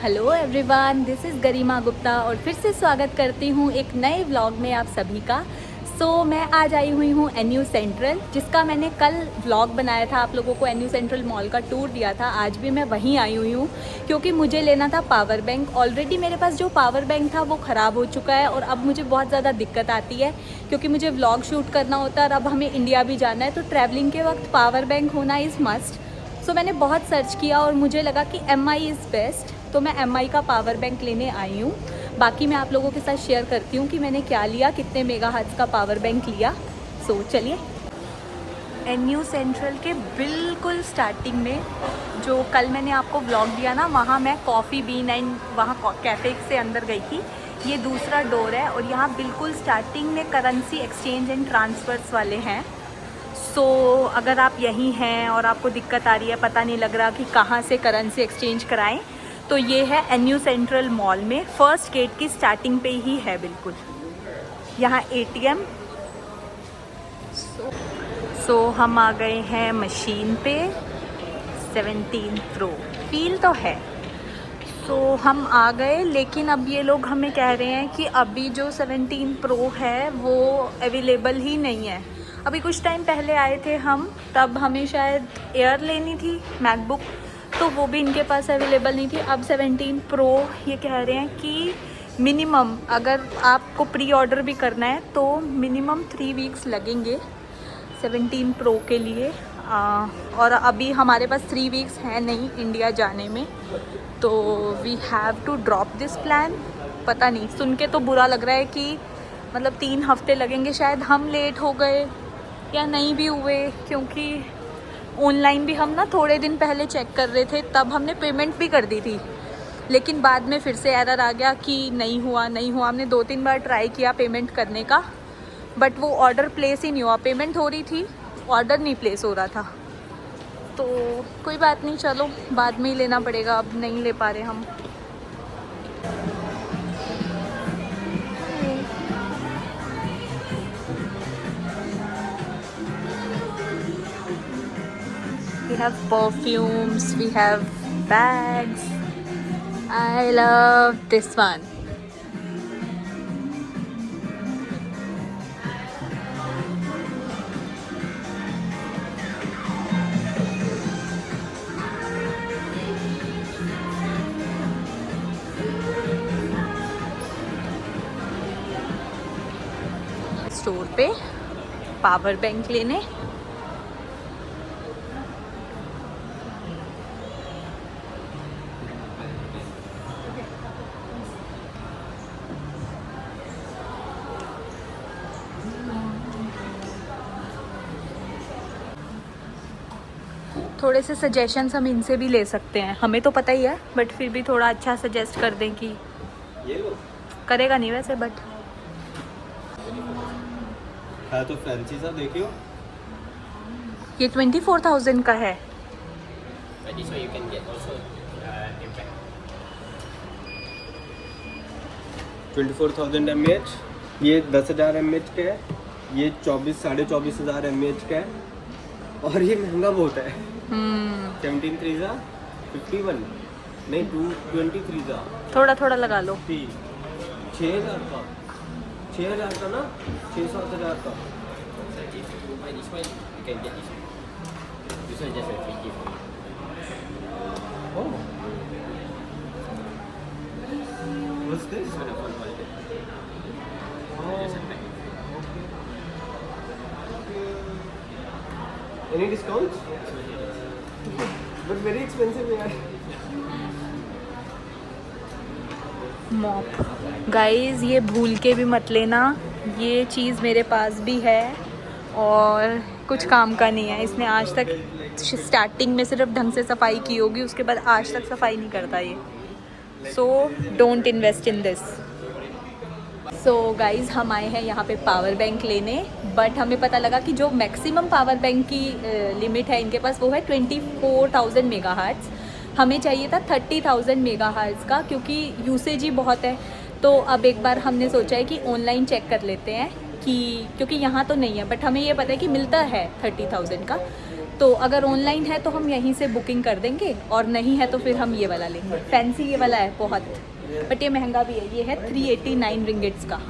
Hello everyone, this is गरिमा गुप्ता और फिर से स्वागत करती हूँ एक नए व्लॉग में आप सभी का। मैं आज आई हुई हूँ एनयू सेंट्रल, जिसका मैंने कल व्लॉग बनाया था, आप लोगों को एनयू सेंट्रल मॉल का टूर दिया था। आज भी मैं वहीं आई हुई हूँ क्योंकि मुझे लेना था पावर बैंक। ऑलरेडी मेरे पास जो पावर बैंक था वो ख़राब हो चुका है और अब मुझे बहुत ज़्यादा दिक्कत आती है क्योंकि मुझे व्लॉग शूट करना होता है और अब हमें इंडिया भी जाना है, तो ट्रैवलिंग के वक्त पावर बैंक होना इज़ मस्ट। मैंने बहुत सर्च किया और मुझे लगा कि MI इज़ बेस्ट, तो मैं MI का पावर बैंक लेने आई हूँ। बाकी मैं आप लोगों के साथ शेयर करती हूँ कि मैंने क्या लिया, कितने मेगाहर्ट्ज़ का पावर बैंक लिया। चलिए, एनयू सेंट्रल के बिल्कुल स्टार्टिंग में जो कल मैंने आपको व्लॉग दिया ना, वहाँ मैं कॉफ़ी बीन एंड वहाँ कैफ़े से अंदर गई थी। ये दूसरा डोर है और यहाँ बिल्कुल स्टार्टिंग में करेंसी एक्सचेंज एंड ट्रांसफ़र्स वाले हैं। अगर आप यहीं हैं और आपको दिक्कत आ रही है, पता नहीं लग रहा कि कहाँ से करेंसी एक्सचेंज कराएं, तो ये है एनयू सेंट्रल मॉल में फर्स्ट गेट की स्टार्टिंग पे ही है बिल्कुल। यहाँ ATM। हम आ गए हैं मशीन पे। 17 प्रो फील तो है। हम आ गए, लेकिन अब ये लोग हमें कह रहे हैं कि अभी जो 17 प्रो है वो अवेलेबल ही नहीं है। अभी कुछ टाइम पहले आए थे हम, तब हमें शायद एयर लेनी थी मैकबुक, तो वो भी इनके पास अवेलेबल नहीं थी। अब 17 प्रो ये कह रहे हैं कि मिनिमम अगर आपको प्री ऑर्डर भी करना है तो मिनिमम 3 वीक्स लगेंगे 17 प्रो के लिए। और अभी हमारे पास 3 वीक्स हैं नहीं इंडिया जाने में, तो we have to drop this plan. पता नहीं, सुन के तो बुरा लग रहा है कि मतलब 3 हफ्ते लगेंगे। शायद हम लेट हो गए या नहीं भी हुए, क्योंकि ऑनलाइन भी हम ना थोड़े दिन पहले चेक कर रहे थे, तब हमने पेमेंट भी कर दी थी, लेकिन बाद में फिर से एरर आ गया कि नहीं हुआ। हमने 2-3 बार ट्राई किया पेमेंट करने का, बट वो ऑर्डर प्लेस ही नहीं हुआ। पेमेंट हो रही थी, ऑर्डर नहीं प्लेस हो रहा था। तो कोई बात नहीं, चलो बाद में ही लेना पड़ेगा, अब नहीं ले पा रहे हम। We have perfumes, we have bags. I love this one. Store पे पावर बैंक लेने। थोड़े से सजेशंस हम इनसे भी ले सकते हैं, हमें तो पता ही है, बट फिर भी थोड़ा अच्छा सजेस्ट कर दें कि ये लो। करेगा नहीं वैसे, बट हाँ तो फैंसी सा देखियो। ये 24,000 का है। This way you can get also impact. 24,000 mAh, ये 10,000 mAh का है, ये 24,500 mAh का है, और ये महंगा बहुत है। 17 3 51 नहीं 223 थोड़ा थोड़ा लगा लो। 6,000 का, 6,000 का ना, 6-7,000 का। So if you buy this one, you can get this one. This one is just a free gift for you. Oh, what's this? This one a phone holder. Just a bag. Any discounts? But very expensive यार। Mop guys, ये भूल के भी मत लेना, ये चीज़ मेरे पास भी है और कुछ काम का नहीं है। इसने आज तक स्टार्टिंग में सिर्फ ढंग से सफाई की होगी, उसके बाद आज तक सफाई नहीं करता ये। Don't invest in this. Guys, हम आए हैं यहाँ पे पावर बैंक लेने, बट हमें पता लगा कि जो मैक्सिमम पावर बैंक की लिमिट है इनके पास, वो है 24,000 मेगाहर्ट्ज़। हमें चाहिए था 30,000 मेगाहर्ट्ज़ का, क्योंकि यूसेज ही बहुत है। तो अब एक बार हमने सोचा है कि ऑनलाइन चेक कर लेते हैं कि, क्योंकि यहाँ तो नहीं है, बट हमें ये पता है कि मिलता है 30,000 का। तो अगर ऑनलाइन है तो हम यहीं से बुकिंग कर देंगे, और नहीं है तो फिर हम ये वाला लेंगे। फैंसी ये वाला है बहुत, बट ये महंगा भी है, ये है 389 रिंगिट्स का।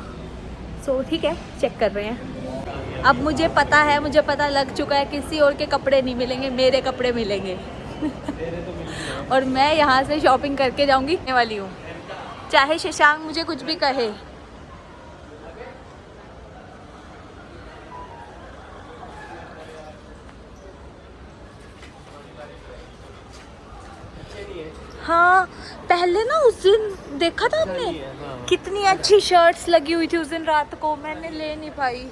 सो ठीक है, चेक कर रहे हैं। अब मुझे पता लग चुका है किसी और के कपड़े नहीं मिलेंगे, मेरे कपड़े मिलेंगे। और मैं यहाँ से शॉपिंग करके जाऊँगी वाली हूँ, चाहे शशांक मुझे कुछ भी कहे। हाँ, पहले ना उस दिन देखा था आपने, कितनी अच्छी शर्ट्स लगी हुई थी उस दिन रात को, मैंने ले नहीं पाई।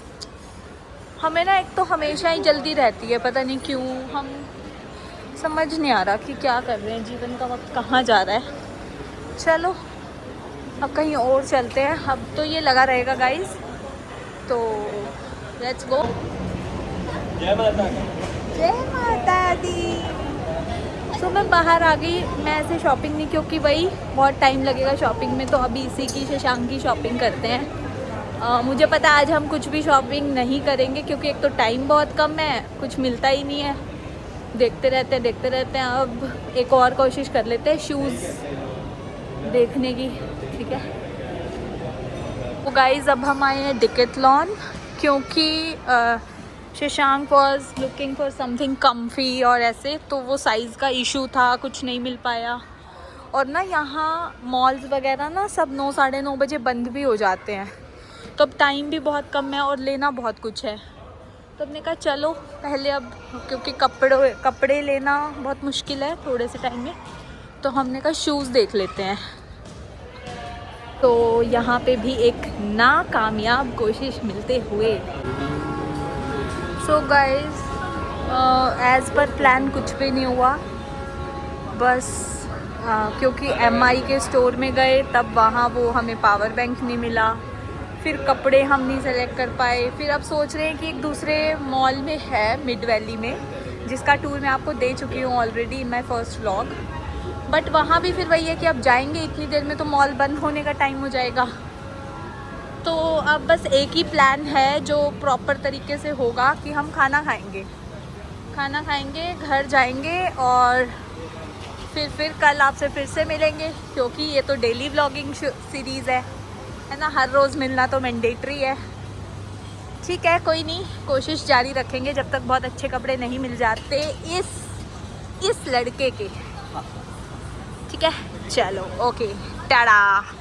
हमें ना एक तो हमेशा ही जल्दी रहती है, पता नहीं क्यों, हम समझ नहीं आ रहा कि क्या कर रहे हैं, जीवन का वक्त कहाँ जा रहा है। चलो अब कहीं और चलते हैं, अब तो ये लगा रहेगा गाइस, तो लेट्स गो। जय माता दी। जय माता दी। तो मैं बाहर आ गई, मैं ऐसे शॉपिंग नहीं, क्योंकि भाई बहुत टाइम लगेगा शॉपिंग में, तो अभी इसी की शशांक की शॉपिंग करते हैं। मुझे पता है आज हम कुछ भी शॉपिंग नहीं करेंगे, क्योंकि एक तो टाइम बहुत कम है, कुछ मिलता ही नहीं है, देखते रहते हैं। अब एक और कोशिश कर लेते हैं शूज़ देखने की, ठीक है। तो गाइज़ अब हम आए हैं डिकैथलॉन, क्योंकि Shashank was looking for something comfy और ऐसे, तो वो साइज़ का इशू था, कुछ नहीं मिल पाया। और ना यहाँ मॉल्स वगैरह ना सब 9 साढ़े 9 बजे बंद भी हो जाते हैं, तो अब टाइम भी बहुत कम है और लेना बहुत कुछ है। तो हमने कहा चलो पहले अब, क्योंकि कपड़े लेना बहुत मुश्किल है थोड़े से टाइम में, तो हमने कहा शूज़ देख लेते हैं। तो यहाँ पे भी एक नाकामयाब कोशिश मिलते हुए। So guys as per plan कुछ भी नहीं हुआ, बस क्योंकि MI के स्टोर में गए तब वहाँ वो हमें पावर बैंक नहीं मिला, फिर कपड़े हम नहीं सेलेक्ट कर पाए। फिर अब सोच रहे हैं कि एक दूसरे मॉल में है मिड वैली में, जिसका टूर मैं आपको दे चुकी हूँ already in my first vlog, but वहाँ भी फिर वही है कि अब जाएंगे इतनी देर में तो मॉल बंद होने का टाइम हो जाएगा। तो अब बस एक ही प्लान है जो प्रॉपर तरीके से होगा कि हम खाना खाएंगे, घर जाएंगे, और फिर कल आपसे फिर से मिलेंगे, क्योंकि ये तो डेली व्लॉगिंग सीरीज़ है ना, हर रोज़ मिलना तो मैंडेटरी है। ठीक है, कोई नहीं, कोशिश जारी रखेंगे जब तक बहुत अच्छे कपड़े नहीं मिल जाते इस लड़के के। ठीक है, चलो ओके, टाटा।